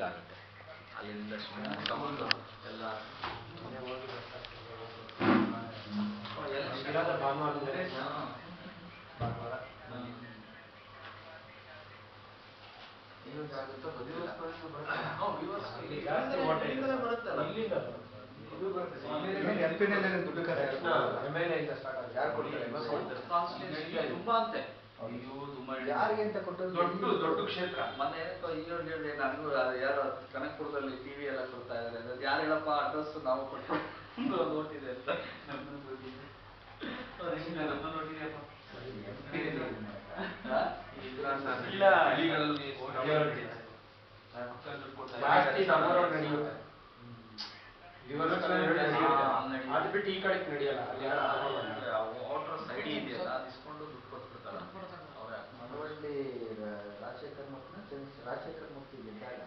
ಆಗುತ್ತೆ. ಅಲ್ಲಿಂದ ಸುಮ್ಮನೆ ತಗೊಂಡು ಎಲ್ಲ ತುಂಬಾ ಅಂತೆ. ಅಯ್ಯೋ ತುಂಬಾ ಯಾರಿಗೆ ಅಂತ ಕೊಟ್ಟು ದೊಡ್ಡ ಕ್ಷೇತ್ರ. ಮೊನ್ನೆ ನನಗೂ ಯಾರೋ ಕನಕಪುರದಲ್ಲಿ ಟಿವಿ ಎಲ್ಲ ಕೊಡ್ತಾ ಇದ್ದಾರೆ. ಅದು ಯಾರು ಹೇಳಪ್ಪ ಅಡ್ರೆಸ್ ನಾವು ಕೊಟ್ಟು ನೋಟಿದೆ ಅಂತ. ಅದು ಬಿಟ್ಟು ಈ ಕಡೆ ನಡೆಯಲ್ಲ. ವಾಟರ್ ಸೈಡ್ ಇದೆಯಲ್ಲ ಅದು ಇಸ್ಕೊಂಡು ದುಡ್ಡು ಕೊಟ್ಬಿಡ್ತಾರೆ. ಮಳವಳ್ಳಿ ರಾಜಶೇಖರ್ ರಾಜಶೇಖರ್ ಮೂರ್ತಿ ಗೆದ್ದಾಗ